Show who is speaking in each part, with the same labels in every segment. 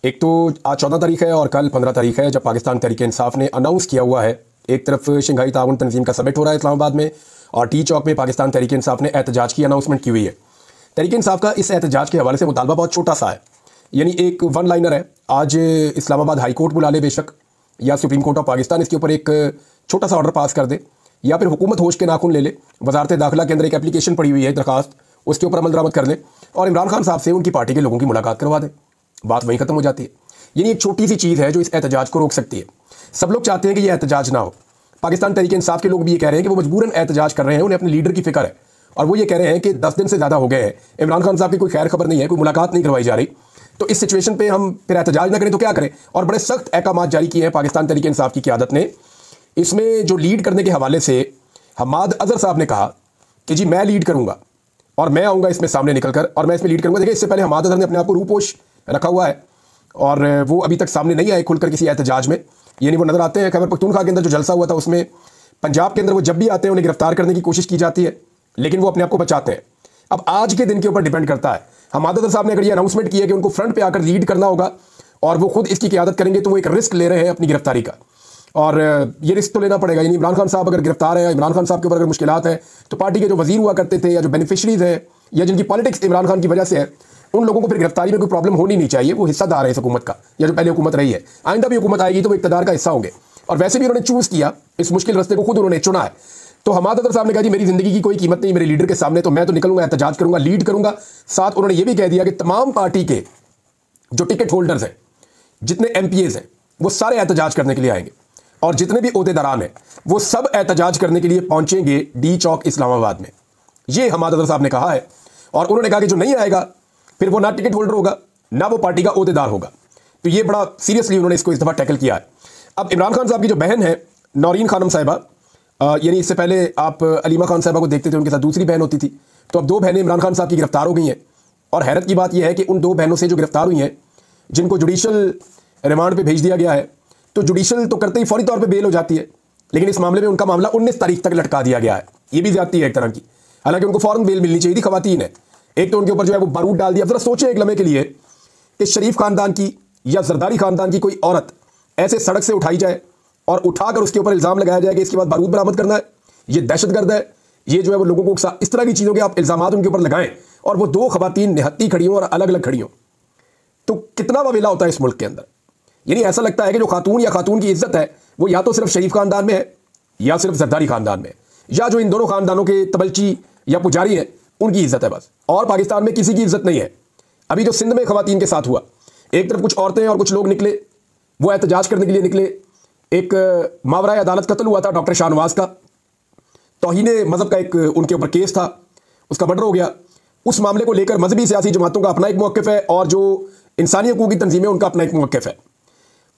Speaker 1: एक तो आज 14 तारीख है और कल 15 तारीख है जब पाकिस्तान तहरीक इंसाफ ने अनाउंस किया हुआ है। एक तरफ शंघाई ताउन तंजीम का समिट हो रहा है इस्लामाबाद में और टी चौक में पाकिस्तान तहरीक इंसाफ ने एहतजाज की अनाउंसमेंट की हुई है। तहरीक इंसाफ का इस एहतजाज के हवाले से मुतालबा बहुत छोटा सा है, यानी एक वन लाइनर है। आज इस्लामाबाद हाई कोर्ट बुला ले बेशक, या सुप्रीम कोर्ट ऑफ पाकिस्तान इसके ऊपर एक छोटा सा ऑर्डर पास कर दे, या फिर हुकूमत होश के नाखून ले ले। वजारत दाखिला के अंदर एक एप्लीकेशन पड़ी हुई है, दरखास्त, उसके ऊपर अमल दरामद कर ले और इमरान खान साहब से उनकी पार्टी के लोगों की मुलाकात करवा दे। बात वहीं खत्म हो जाती है। यानी एक छोटी सी चीज़ है जो इस एहतजाज को रोक सकती है। सब लोग चाहते हैं कि यह एहतजाज ना हो। पाकिस्तान तहरीक इंसाफ के लोग भी ये कह रहे हैं कि वो मजबूरन एहतजाज कर रहे हैं, उन्हें अपने लीडर की फिक्र है और वो ये कह रहे हैं कि 10 दिन से ज़्यादा हो गए हैं, इमरान खान साहब की कोई खैर खबर नहीं है, कोई मुलाकात नहीं करवाई जा रही। तो इस सिचुएशन पे हम फिर एहतजाज ना करें तो क्या करें। और बड़े सख्त अहकाम जारी किए हैं पाकिस्तान तहरीक इंसाफ की क़यादत ने। इसमें जो लीड करने के हवाले से हमाद अजहर साहब ने कहा कि जी मैं लीड करूँगा और मैं आऊँगा इसमें सामने निकल कर और मैं इसमें लीड करूँगा। देखिए, इससे पहले हमाद अजहर ने अपने आप को रूपोश रखा हुआ है और वो अभी तक सामने नहीं आए खुलकर किसी एहतजाज में। यानी वो नज़र आते हैं खैबर पख्तूनख्वा के अंदर जो जलसा हुआ था उसमें, पंजाब के अंदर वो जब भी आते हैं उन्हें गिरफ्तार करने की कोशिश की जाती है, लेकिन वो अपने आप को बचाते हैं। अब आज के दिन के ऊपर डिपेंड करता है। हमाद अजहर साहब ने अगर ये अनाउंसमेंट की है कि उनको फ्रंट पे आकर लीड करना होगा और वो खुद इसकी क़यादत करेंगे, तो वो एक रिस्क ले रहे हैं अपनी गिरफ्तारी का और ये रिस्क तो लेना पड़ेगा। यानी इमरान खान साहब अगर गिरफ्तार है, इमरान खान साहब के ऊपर अगर मुश्किलात हैं, तो पार्टी के जो वजीर हुआ करते थे या जो बेनिफिशरीज हैं या जिनकी पॉलिटिक्स इमरान खान की वजह से है, उन लोगों को फिर गिरफ्तारी में कोई प्रॉब्लम होनी नहीं चाहिए। वो हिस्सादार है इस हुकूमत का, या जो पहले हुकूमत रही है। आइंदा भी हुकूमत आएगी तो वो इक़्तिदार का हिस्सा होंगे और वैसे भी उन्होंने चूज़ किया इस मुश्किल रास्ते को, खुद उन्होंने चुना है। तो हमाद अजहर साहब ने कहा जी मेरी ज़िंदगी की कोई कीमत नहीं मेरे लीडर के सामने, तो मैं तो निकलूंगा, एहतजाज करूंगा, लीड करूंगा। साथ उन्होंने ये भी कह दिया कि तमाम पार्टी के जो टिकट होल्डर्स हैं, जितने MPAs हैं, वो सारे एहतजाज करने के लिए आएंगे और जितने भी ओहदेदारान हैं वो सब एहतजाज करने के लिए पहुंचेंगे डी चौक इस्लामाबाद में। ये हमाद अजहर साहब ने कहा है और उन्होंने कहा कि जो नहीं आएगा फिर वो ना टिकट होल्डर होगा ना वो पार्टी का ओहदेदार होगा। तो ये बड़ा सीरियसली उन्होंने इसको इस दफ़ा टैकल किया है। अब इमरान खान साहब की जो बहन है नौरीन खानम साहिबा, यानी इससे पहले आप अलीमा खान साहिबा को देखते थे, उनके साथ दूसरी बहन होती थी, तो अब 2 बहनें इमरान खान साहब की गिरफ्तार हो गई हैं। और हैरत की बात यह है कि उन 2 बहनों से जो गिरफ्तार हुई हैं, जिनको जुडिशल रिमांड पे भेज दिया गया है, तो जुडिशल तो करते ही फौरी तौर पे बेल हो जाती है, लेकिन इस मामले में उनका मामला 19 तारीख तक लटका दिया गया है। ये भी ज्यादती है एक तरह की, हालांकि उनको फौरन बेल मिलनी चाहिए थी। खवातीन है, एक तो उनके ऊपर जो है वो बारूद डाल दिया। जरा सोचें एक लम्हे के लिए कि शरीफ खानदान की या जरदारी खानदान की कोई औरत ऐसे सड़क से उठाई जाए और उठाकर उसके ऊपर इल्ज़ाम लगाया जाए कि इसके बाद बारूद बरामद करना है, ये दहशतगर्द है, ये जो है वो लोगों को इस तरह की चीज़ों के आप इल्ज़ामात उनके ऊपर लगाएं और वो 2 खवातीन निहत्ती खड़ी हों और अलग अलग खड़ी हों, तो कितना ववेला होता है इस मुल्क के अंदर। यानी ऐसा लगता है कि जो खातून या खातून की इज्जत है वो या तो सिर्फ शरीफ खानदान में है या सिर्फ जरदारी खानदान में, या जो इन दोनों खानदानों के तबलची या पुजारी हैं उनकी इज्जत है बस, और पाकिस्तान में किसी की इज्जत नहीं है। अभी जो सिंध में खवातीन के साथ हुआ, एक तरफ कुछ औरतें और कुछ लोग निकले, वो एहतजाज करने के लिए निकले। एक मावरा अदालत कत्ल हुआ था डॉक्टर शाहनवाज का, तौहीन मज़हब का एक उनके ऊपर केस था, उसका मर्डर हो गया। उस मामले को लेकर मजहबी सियासी जमातों का अपना एक मौक़िफ़ है और जो इंसानी हकूक़ की तंजीमें उनका अपना एक मौक़िफ़ है।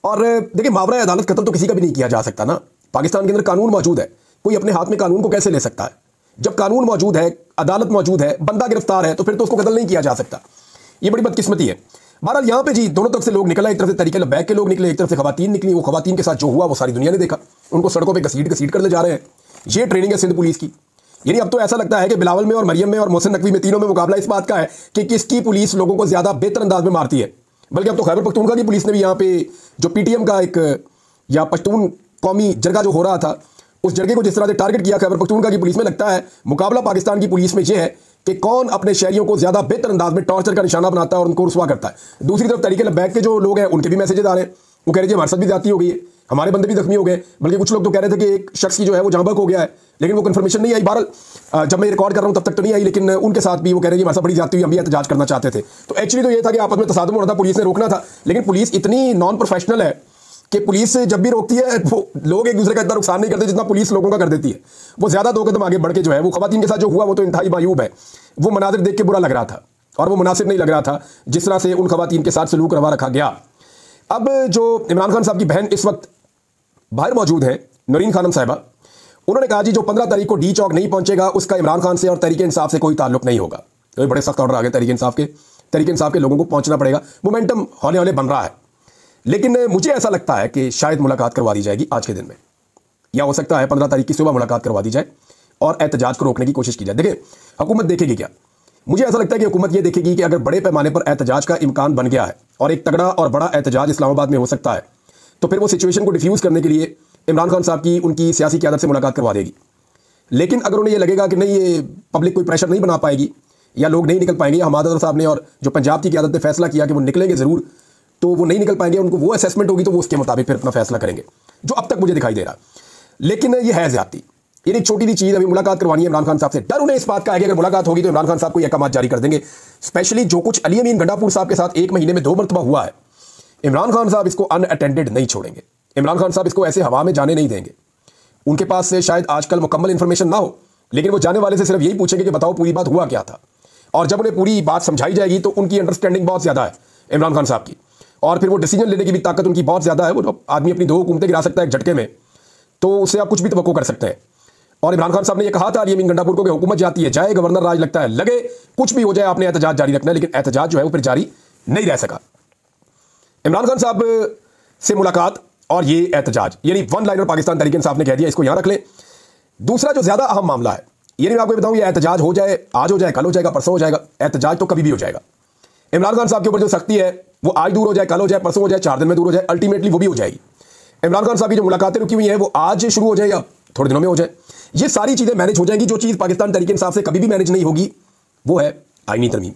Speaker 1: और देखिए, मावरा अदालत कत्ल तो किसी का भी नहीं किया जा सकता ना। पाकिस्तान के अंदर कानून मौजूद है, कोई अपने हाथ में कानून को कैसे ले सकता है। जब कानून मौजूद है, अदालत मौजूद है, बंदा गिरफ्तार है, तो फिर तो उसको कत्ल नहीं किया जा सकता। ये बड़ी बदकिस्मती है। बहरहाल यहाँ पे जी दोनों तरफ से लोग निकला, एक तरफ से तहरीक लब्बैक के लोग निकले, एक तरफ से खवातीन निकली। वो खवातीन के साथ जो हुआ वो सारी दुनिया ने देखा, उनको सड़कों पे घसीट कर ले जा रहे हैं। ये ट्रेनिंग है सिंध पुलिस की। यानी अब तो ऐसा लगता है कि बिलावल में और मरियम में और मोहसिन नकवी में, तीनों में मुकाबला इस बात का है कि किसकी पुलिस लोगों को ज्यादा बेहतर अंदाज में मारती है। बल्कि अब तो खैबर पख्तूनख्वा की पुलिस ने भी यहाँ पे जो PTM का एक या पश्तून कौमी जरगा जो हो रहा था, उस जरगे को जिस तरह से टारगेट किया खैबर पख्तूनख्वा की पुलिस में, लगता है मुकाबला पाकिस्तान की पुलिस में यह है कि कौन अपने शहरियों को ज्यादा बेहतर अंदाज में टॉर्चर का निशाना बनाता है और उनको रुसवा करता है। दूसरी तरफ तहरीक लब्बैक के जो लोग हैं उनके भी मैसेजेस आ रहे हैं, वो कह रहे हैं हमारे साथ भी ज्यादती हो गई है, हमारे बंदे भी जख्मी हो गए। बल्कि कुछ लोग तो कह रहे थे कि एक शख्स की जो है वो जहाँ बहक हो गया है, लेकिन वो कंफर्मेशन नहीं आई। बहरहाल जब मैं रिकॉर्ड कर रहा हूँ तब तक तो नहीं आई, लेकिन उनके साथ भी वो कह रहे हैं हमारे साथ बड़ी ज्यादती हुई, हम भी एहतजाज करना चाहते थे। तो एक्चुअली तो ये था कि आपस में तसादुम हो रहा था, पुलिस ने रोकना था, लेकिन पुलिस इतनी नॉन प्रोफेशनल है कि पुलिस जब भी रोकती है वो लोग एक दूसरे का इतना नुकसान नहीं करते जितना पुलिस लोगों का कर देती है। वो ज्यादा 2 कदम आगे बढ़ के जो है वो खवातीन के साथ जो हुआ वो तो इंतहाई मायूब है। वो मनाजिर देख के बुरा लग रहा था और वो मुनासिब नहीं लग रहा था जिस तरह से उन खवातीन के साथ सलूक रवा रखा गया। अब जो इमरान खान साहब की बहन इस वक्त बाहर मौजूद है, नौरीन खानम साहिबा, उन्होंने कहा जी जो 15 तारीख को डी चौक नहीं पहुंचेगा उसका इमरान खान से और तहरीक इंसाफ से कोई ताल्लुक नहीं होगा। तो बड़े सख्त ऑर्डर आ गए तहरीक इंसाफ के लोगों को पहुंचना पड़ेगा। मोमेंटम हौले हौले बन रहा है, लेकिन मुझे ऐसा लगता है कि शायद मुलाकात करवा दी जाएगी आज के दिन में, या हो सकता है 15 तारीख की सुबह मुलाकात करवा दी जाए और एहतजाज को रोकने की कोशिश की जाए। देखिए, हुकूमत देखेगी क्या, मुझे ऐसा लगता है कि हुकूमत ये देखेगी कि अगर बड़े पैमाने पर एहतजाज का इम्कान बन गया है और एक तगड़ा और बड़ा एहतजाज इस्लामाबाद में हो सकता है, तो फिर वो सिचुएशन को डिफ्यूज़ करने के लिए इमरान खान साहब की उनकी सियासी क़यादत से मुलाकात करवा देगी। लेकिन अगर उन्हें ये लगेगा कि नहीं, ये पब्लिक कोई प्रेशर नहीं बना पाएगी या लोग नहीं निकल पाएंगे, या हमाद साहब ने और जो पंजाब की क़यादत ने फैसला किया कि वो निकलेंगे ज़रूर, तो वो नहीं निकल पाएंगे, उनको वो असेसमेंट होगी तो वो उसके मुताबिक फिर अपना फैसला करेंगे, जो अब तक मुझे दिखाई दे रहा। लेकिन ये है ज़्यादती, ये एक छोटी सी चीज़, अभी मुलाकात करवानी है इमरान खान साहब से। डर उन्हें इस बात का है कि अगर मुलाकात होगी तो इमरान खान साहब को अहकाम जारी कर देंगे। स्पेशली जो कुछ अली अमीन गंडापुर साहब के साथ 1 महीने में 2 मरतबा हुआ है, इमरान खान साहब इसको अनअटेंडेड नहीं छोड़ेंगे। इमरान खान साहब इसको ऐसे हवा में जाने नहीं देंगे। उनके पास से शायद आजकल मुकम्मल इंफॉर्मेशन ना हो, लेकिन वो जाने वाले से सिर्फ यही पूछेंगे कि बताओ पूरी बात हुआ क्या था। और जब उन्हें पूरी बात समझाई जाएगी तो उनकी अंडरस्टैंडिंग बहुत ज़्यादा है इमरान खान साहब की, और फिर वो डिसीजन लेने की भी ताकत उनकी बहुत ज़्यादा है। वो आदमी अपनी 2 हुकूमतें गिरा सकता है एक झटके में, तो उससे आप कुछ भी तवक्को कर सकते हैं। और इमरान खान साहब ने यह कहा था अली अमीन गंडापुर को कि हुकूमत जाती है जाए, गवर्नर राज लगता है लगे, कुछ भी हो जाए आपने एहतजाज जारी रखना है। लेकिन एहतजाज जो है वो फिर जारी नहीं रह सका। इमरान खान साहब से मुलाकात और ये एहतजाज, यानी वन लाइनर पाकिस्तान तहरीक इंसाफ ने कह दिया, इसको यहां रख लें। दूसरा जो ज्यादा अहम मामला है, ये नहीं मैं आपको बताऊं, ये एहतजाज हो जाए, आज हो जाए, कल हो जाएगा, परसों हो जाएगा, एहतजाज तो कभी भी हो जाएगा। इमरान खान साहब के ऊपर जो सख्ती है वो आज दूर हो जाए, कल हो जाए, परसों हो जाए, 4 दिन में दूर हो जाए, अल्टीमेटली वो भी हो जाएगी। इमरान खान साहब की जो मुलाकातें रुकी हुई हैं वो आज शुरू हो जाए या थोड़े दिनों में हो जाए, ये सारी चीजें मैनेज हो जाएंगी। जो चीज पाकिस्तान तहरीक इंसाफ से कभी भी मैनेज नहीं होगी वो है आईनी तरमीम।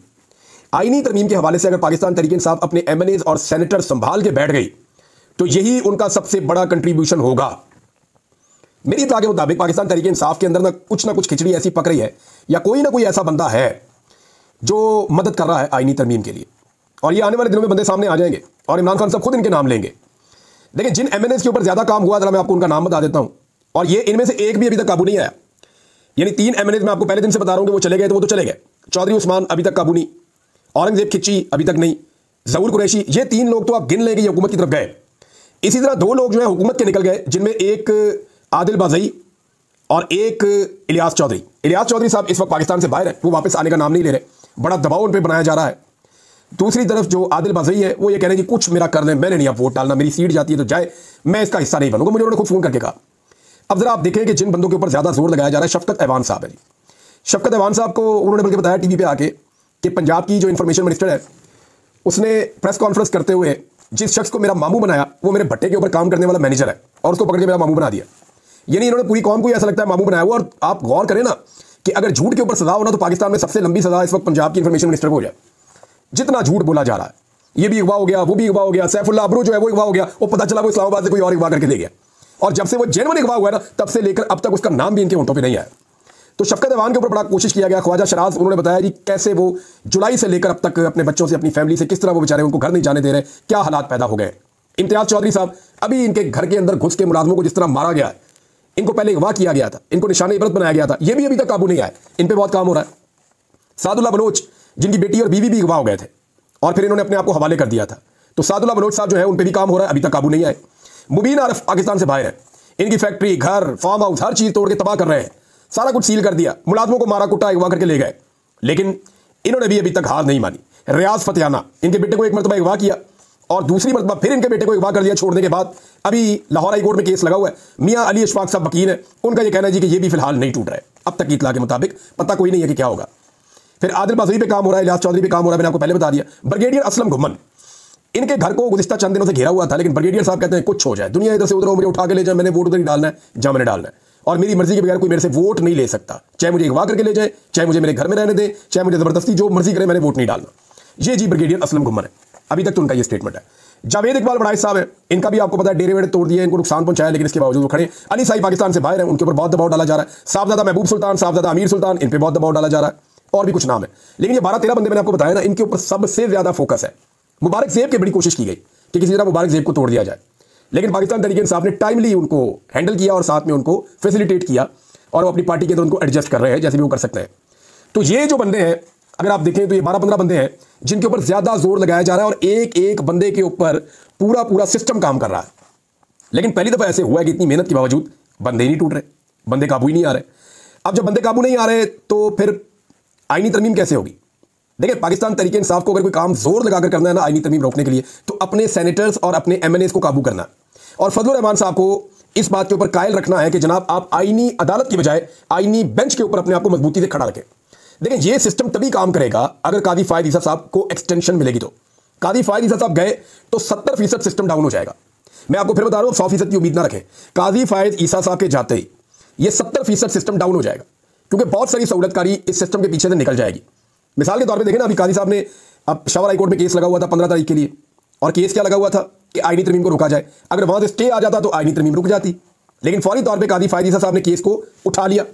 Speaker 1: आईनी तरमीम के हवाले से अगर पाकिस्तान तहरीक इंसाफ अपने एमएनएज और सेनेटर संभाल के बैठ गई तो यही उनका सबसे बड़ा कंट्रीब्यूशन होगा। मेरी इत्तला के मुताबिक पाकिस्तान तहरीक इंसाफ के अंदर ना कुछ खिचड़ी ऐसी पक रही है, या कोई ना कोई ऐसा बंदा है जो मदद कर रहा है आईनी तरमीम के लिए, और ये आने वाले दिनों में बंदे सामने आ जाएंगे और इमरान खान साहब खुद इनके नाम लेंगे। लेकिन जिन एमएनएज के ऊपर ज्यादा काम हुआ, जरा मैं आपको उनका नाम बता देता हूं, और ये इनमें से एक भी अभी तक काबू नहीं आया। यानी 3 एमएनएज मैं आपको पहले दिन से बता रहा हूं कि वो चले गए तो वो तो चले गए। चौधरी उस्मान अभी तक काबू नहीं, औरंगजेब खिच्ची अभी तक नहीं, जहूर कुरैशी, ये 3 लोग तो आप गिन लेंगे ये हुकूमत की तरफ गए। इसी तरह 2 लोग जो है हुकूमत के निकल गए, जिनमें एक आदिल बाज़ई और एक इलियास चौधरी। इलियास चौधरी साहब इस वक्त पाकिस्तान से बाहर है, वो वापस आने का नाम नहीं ले रहे, बड़ा दबाव उन पर बनाया जा रहा है। दूसरी तरफ जो आदिल बाज़ई है वो ये कह रहे हैं कि कुछ मेरा कर लें, मैंने नहीं आप वोट डालना, मेरी सीट जाती है तो जाए, मैं इसका हिस्सा नहीं बनूंगा। मुझे उन्होंने खुद फोन करके कहा। अब जरा आप देखें कि जिन बंदों के ऊपर ज्यादा जोर लगाया जा रहा है, शफकत ऐवान साहब है जी। शफकत ऐवान साहब को उन्होंने बल्कि बताया टीवी पे आके कि पंजाब की जो इंफॉर्मेशन मिनिस्टर है उसने प्रेस कॉन्फ्रेंस करते हुए जिस शख्स को मेरा मामू बनाया वो मेरे भट्टे के ऊपर काम करने वाला मैनेजर है, और उसको पकड़ के मेरा मामू बना दिया। यानी इन्होंने पूरी कौम को ऐसा लगता है मामू बनाया हुआ। और आप गौर करें ना कि अगर झूठ के ऊपर सजा होना तो पाकिस्तान में सबसे लंबी सजा इस वक्त पंजाब की इंफॉर्मेशन मिनिस्टर को हो जाए। जितना झूठ बोला जा रहा है, ये भी अगवा हो गया, वो भी अगवा हो गया, सैफुल्लाह अबरू जो है वो अगवा हो गया, वो पता चला वो इस्लामाबाद से कोई और अगवा करके ले गया। और जब से वो जेनवन अगवा हुआ है ना, तब से लेकर अब तक उसका नाम भी इनके होंठों पे नहीं आया। तो शफकत ऐवान के ऊपर बड़ा कोशिश किया गया। ख्वाजा शराज उन्होंने बताया जी कैसे वो जुलाई से लेकर अब तक अपने बच्चों से, अपनी फैमिली से किस तरह वो बेचारे उनको घर नहीं जाने दे रहे, क्या हालात पैदा हो गए। इम्तियाज चौधरी साहब, अभी इनके घर के अंदर घुस के मुलाजमों को जिस तरह मारा गया है, इनको पहले अगवा किया गया था, इनको निशाने इबरत बनाया गया था, ये भी अभी तक काबू नहीं आए, इन पर बहुत काम हो रहा है। सादुल्लाह बलोच जिनकी बेटी और बीवी भी अगवा हो गए थे और फिर इन्होंने अपने आप को हवाले कर दिया था, तो सादुल्लाह बलोच साहब जो है उन पर भी काम हो रहा है, अभी तक काबू नहीं आए। मुबीन आरिफ पाकिस्तान से बाहर है, इनकी फैक्ट्री, घर, फार्म हाउस, हर चीज तोड़ के तबाह कर रहे हैं, सारा कुछ सील कर दिया, मुलाजमों को मारा कुटा अगवा करके ले गए, लेकिन इन्होंने भी अभी तक हार नहीं मानी। रियाज फतियाना, इनके बेटे को एक मरतबा अगवा किया और दूसरी मरतबा फिर इनके बेटे को अगवा कर दिया छोड़ने के बाद। अभी लाहौर हाई कोर्ट में केस लगा हुआ है। मियां अली अशफाक साहब वकील है, उनका यह कहना है जी कि ये भी फिलहाल नहीं टूट रहा है, अब तक की इतला के मुताबिक, पता कोई नहीं है कि क्या होगा। फिर आदिल बाज़ई पे काम हो रहा है, इलियास चौधरी पे काम हो रहा है, मैंने आपको पहले बता दिया। ब्रिगेडियर असलम घुम्मन, इनके घर को गुज़िश्ता चंद दिनों से घेरा हुआ था, लेकिन ब्रिगेडियर साहब कहते हैं कुछ हो जाए, दुनिया इधर से उधर मुझे उठा के ले जाए, मैंने वोट उधर ही डालना है जहाँ मैंने डालना है, और मेरी मर्जी के बगैर कोई मेरे से वोट नहीं ले सकता, चाहे मुझे अगवा करके ले जाए, चाहे मुझे मेरे घर में रहने दे, चाहे मुझे जबरदस्ती जो मर्जी करे, मैंने वोट नहीं डालना। ये जी ब्रिगेडियर असलम घुम्मन है, अभी तक तो उनका ये स्टेटमेंट है। जावेद इकबाल बड़ाइश साहब है, इनका भी आपको पता है डेरे वेड़े तोड़ दिए, इनको नुकसान पहुंचाया, लेकिन इसके बावजूद वो खड़े। अली साई पाकिस्तान से बाहर है, उनके ऊपर बहुत दबाव डाला जा रहा है। साहबजादा महबूब सुल्तान, साहबजादा अमीर सुल्तान, इन पर बहुत दबाव डाला जा रहा है, और भी कुछ नाम है। लेकिन ये 12-13 बंदे मैंने आपको बताया ना, इनके ऊपर सबसे ज्यादा फोकस है। मुबारक ज़ेब की बड़ी कोशिश की गई कि किसी तरह मुबारक ज़ेब को तोड़ दिया जाए, लेकिन पाकिस्तान तहरीक इंसाफ ने टाइमली उनको हैंडल किया और साथ में उनको फैसिलिटेट किया, और वो अपनी पार्टी के अंदर उनको एडजस्ट कर रहे हैं जैसे भी वो कर सकते हैं। तो ये जो बंदे हैं, अगर आप देखें तो ये 12-15 बंदे हैं जिनके ऊपर ज्यादा जोर लगाया जा रहा है, और एक एक बंदे के ऊपर पूरा सिस्टम काम कर रहा है। लेकिन पहली दफा ऐसे हुआ है कि इतनी मेहनत के बावजूद बंदे ही नहीं टूट रहे, बंदे काबू ही नहीं आ रहे। अब जब बंदे काबू नहीं आ रहे तो फिर आईनी तरमीम कैसे होगी? देखिए, पाकिस्तान तहरीक इंसाफ को अगर कोई काम जोर लगाकर करना है ना आईनी तरमीम रोकने के लिए, तो अपने सेनेटर्स और अपने एमएनएस को काबू करना, और फजलुर रहमान साहब को इस बात के ऊपर कायल रखना है कि जनाब आप आईनी अदालत की बजाय आईनी बेंच के ऊपर अपने आप को मजबूती से खड़ा रखें। देखिए ये सिस्टम तभी काम करेगा अगर काजी फायद ईसा साहब को एक्सटेंशन मिलेगी। तो काजी फायद ईसा साहब गए तो 70% सिस्टम डाउन हो जाएगा। मैं आपको फिर बता रहा हूं, 100% की उम्मीद ना रखें। काजी फायद ईसा साहब के जाते ही ये 70% सिस्टम डाउन हो जाएगा, क्योंकि बहुत सारी सहूलतकारी इस सिस्टम के पीछे से निकल जाएगी। मिसाल के तौर पे देखें ना, अभी काजी साहब ने अब पेशावर हाईकोर्ट में केस लगा हुआ था 15 तारीख के लिए, और केस क्या लगा हुआ था कि आईनी तरमीम को रोका जाए। अगर वहां से स्टे आ जाता तो आईनी तरमीम रुक जाती, लेकिन फौरी तौर पर काजी फायद ईसा साहब ने केस को उठा लिया।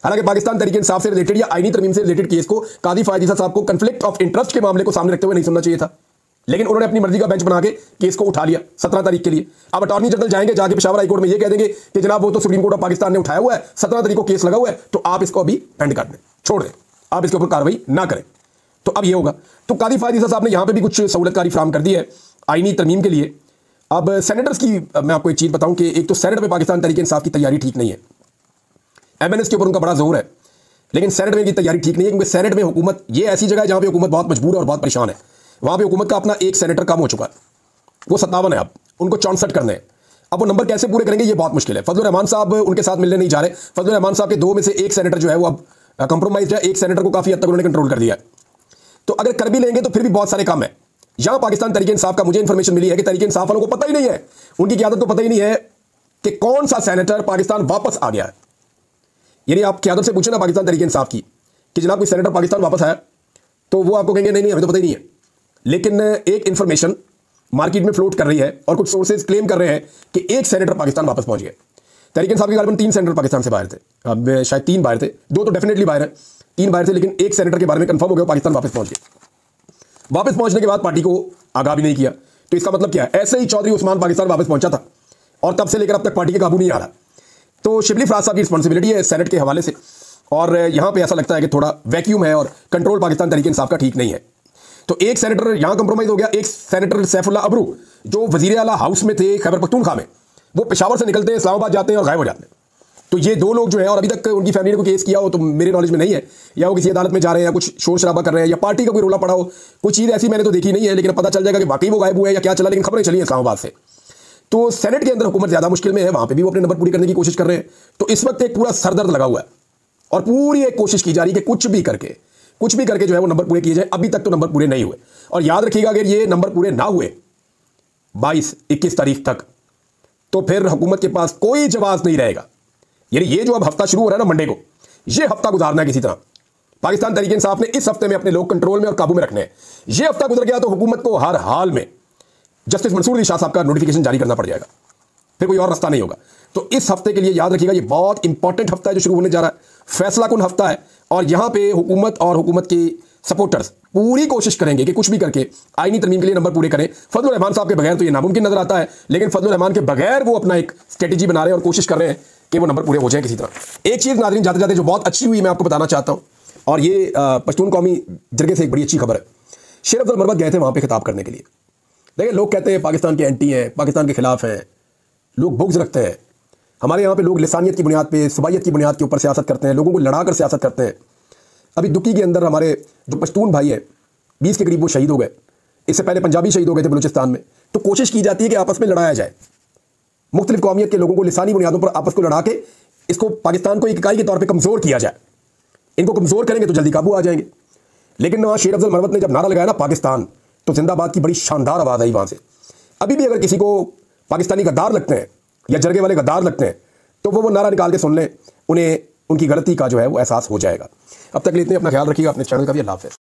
Speaker 1: हालांकि पाकिस्तान तहरीक इंसाफ से रिलेटेड या आईनी तरमीम से रिलेटेड केस को काजी फायद ईसा साहब को कन्फ्लिक्ट ऑफ इंटरेस्ट के मामले को सामने रखते हुए नहीं सुनना चाहिए था, लेकिन उन्होंने अपनी मर्जी का बेंच बना के केस को उठा लिया 17 तारीख के लिए। अब अटॉर्नी जनरल जाएंगे, जाके पेशावर हाईकोर्ट में ये कह देंगे कि जनाब वो तो सुप्रीम कोर्ट ऑफ पाकिस्तान ने उठाया हुआ है, 17 तारीख को केस लगा हुआ है, तो आप इसको अभी पेंड कर दें, छोड़ दें, आप इसके ऊपर कार्रवाई ना करें। तो अब ये होगा। तो काजी फायद ईसा साहब ने यहां पर भी कुछ सहूलतकारी फ्राहम कर दी है आईनी तरमीम के लिए। अब सेनेटर्स की मैं आपको एक चीज बताऊं कि एक तो सेनेट में पाकिस्तान तहरीक इंसाफ की तैयारी ठीक नहीं है, एमएनएस के ऊपर उनका बड़ा जोर है, लेकिन सेनेट में की तैयारी ठीक नहीं है, क्योंकि सेनेट में हुकूमत ये ऐसी जगह है जहां पे हुकूमत बहुत मजबूर है और बहुत परेशान है। वहां पे हुकूमत का अपना एक सेनेटर कम हो चुका है, वो 57 है, अब उनको 64 करने हैं। अब वो नंबर कैसे पूरे करेंगे ये बहुत मुश्किल है। फजलुर रहमान साहब उनके साथ मिलने नहीं जा रहे। फजलुर रहमान साहब के 2 में से 1 सेनेटर जो है वो अब कंप्रोमाइज है, एक सेनेटर को काफी हद तक उन्होंने कंट्रोल कर दिया है। तो अगर कर भी लेंगे तो फिर भी बहुत सारे काम है। यहां पाकिस्तान तहरीक इंसाफ का मुझे इंफॉर्मेशन मिली है कि तहरीक इंसाफ वालों को पता ही नहीं है, उनकी क़यादत को पता ही नहीं है कि कौन सा सेनेटर पाकिस्तान वापस आ गया है। यानी आप क़यादत से पूछे ना पाकिस्तान तहरीक इंसाफ की कि जनाब कोई सेनेटर पाकिस्तान वापस आया, तो वो आपको कहेंगे नहीं नहीं हमें तो पता ही नहीं है। लेकिन एक इंफॉर्मेशन मार्केट में फ्लोट कर रही है और कुछ सोर्सेज क्लेम कर रहे हैं कि एक सेनेटर पाकिस्तान वापस पहुंच गए। तहरीक इंसाफ के गालिबन 3 सेनेटर पाकिस्तान से बाहर थे, अब शायद 3 बाहर थे, 2 तो डेफिनेटली बाहर है, 3 बाहर थे, लेकिन एक सेनेटर के बारे में कंफर्म हो गया पाकिस्तान वापस पहुंच गए। वापस पहुंचने के बाद पार्टी को आगाह भी नहीं किया, तो इसका मतलब क्या है? ऐसे ही चौधरी उस्मान पाकिस्तान वापस पहुंचा था और तब से लेकर अब तक पार्टी के काबू नहीं आ रहा। तो शिबली फराज साहब की रिस्पॉन्सिबिलिटी है सेनेट के हवाले से, और यहां पे ऐसा लगता है कि थोड़ा वैक्यूम है और कंट्रोल पाकिस्तान तहरीक इंसाफ का ठीक नहीं है। तो एक सेनेटर यहां कंप्रोमाइज हो गया। एक सेनेटर सैफुल्लाह अबरू जो वजीर आला हाउस में थे खैबर पख्तूनख्वा में, वो पेशावर से निकलते हैं, इस्लामाबाद जाते हैं और गायब हो जाते हैं। तो ये 2 लोग जो है, और अभी तक उनकी फैमिली ने कोई केस किया हो तो मेरे नॉलेज में नहीं है, या वो किसी अदालत में जा रहे हैं या कुछ शोर शराबा कर रहे हैं या पार्टी का कोई रोला पड़ा हो, कोई चीज़ ऐसी मैंने तो देखी नहीं है, लेकिन पता चल जाएगा कि वाकई वो गायब हुए या क्या चला, लेकिन खबरें चली हैं इस्लामाबाद से। तो सेनेट के अंदर हुकूमत ज़्यादा मुश्किल में है, वहाँ पर भी वो अपने नंबर पूरी करने की कोशिश कर रहे हैं। तो इस वक्त एक पूरा सरदर्द लगा हुआ है और पूरी एक कोशिश की जा रही है कि कुछ भी करके जो है वो नंबर पूरे किए जाए। अभी तक तो नंबर पूरे नहीं हुए, और याद रखिएगा अगर ये नंबर पूरे ना हुए 22-21 तारीख तक, तो फिर हुकूमत के पास कोई जवाब नहीं रहेगा। यानी ये जो अब हफ्ता शुरू हो रहा है ना मंडे को, ये हफ्ता गुजारना है किसी तरह। पाकिस्तान तहरीक इंसाफ ने इस हफ्ते में अपने लोग कंट्रोल में और काबू में रखने हैं। ये हफ्ता गुजर गया तो हुकूमत को हर हाल में जस्टिस मंसूर अली शाह साहब का नोटिफिकेशन जारी करना पड़ जाएगा, फिर कोई और रास्ता नहीं होगा। तो इस हफ्ते के लिए याद रखिएगा ये बहुत इंपॉर्टेंट हफ्ता है जो शुरू होने जा रहा है, फैसला कुन हफ्ता है। और यहां पे हुकूमत और हुकूमत की सपोर्टर्स पूरी कोशिश करेंगे कि कुछ भी करके आईनी तरमीम के लिए नंबर पूरे करें। फजलुर रहमान साहब के बगैर तो ये नामुमकिन नजर आता है, लेकिन फजलुर रहमान के बगैर वो अपना एक स्ट्रेटेजी बना रहे हैं और कोशिश कर रहे हैं कि वो नंबर पूरे हो जाए किसी तरह। एक चीज़ नाज़रीन जाते जाते जो बहुत अच्छी हुई मैं आपको बताना चाहता हूँ, और ये पश्तून कौमी जरगे से एक बड़ी अच्छी खबर है। शेर अब्दुल मरवत गए थे वहाँ पर खिताब करने के लिए। देखिए लोग कहते हैं पाकिस्तान के एंटी हैं, पाकिस्तान के खिलाफ हैं, लोग बुग़्ज़ रखते हैं। हमारे यहाँ पे लोग लिसानियत की बुनियाद पे, सुबाइयत की बुनियाद के ऊपर सियासत करते हैं, लोगों को लड़ा कर सियासत करते हैं। अभी दुक्की के अंदर हमारे जो पश्तून भाई हैं 20 के करीब वो शहीद हो गए, इससे पहले पंजाबी शहीद हो गए थे बलूचिस्तान में। तो कोशिश की जाती है कि आपस में लड़ाया जाए, मुख्तलिफ कौमियत के लोगों को लिसानी बुनियादों पर आपस को लड़ा के इसको पाकिस्तान को एक इकाई के तौर पर कमज़ोर किया जाए। इनको कमज़ोर करेंगे तो जल्दी काबू आ जाएंगे। लेकिन शेर अब्दुल मरवत ने जब नारा लगाया ना पाकिस्तान, तो जिंदाबाद की बड़ी शानदार आवाज़ आई वहाँ से। अभी भी अगर किसी को पाकिस्तानी गद्दार लगते हैं या जरगे वाले गद्दार लगते हैं तो वो नारा निकाल के सुन लें, उन्हें उनकी गलती का जो है वो एहसास हो जाएगा। अब तक के लिए इतने, अपना ख्याल रखिएगा, अपने चैनल का भी। अल्लाह हाफ़िज़।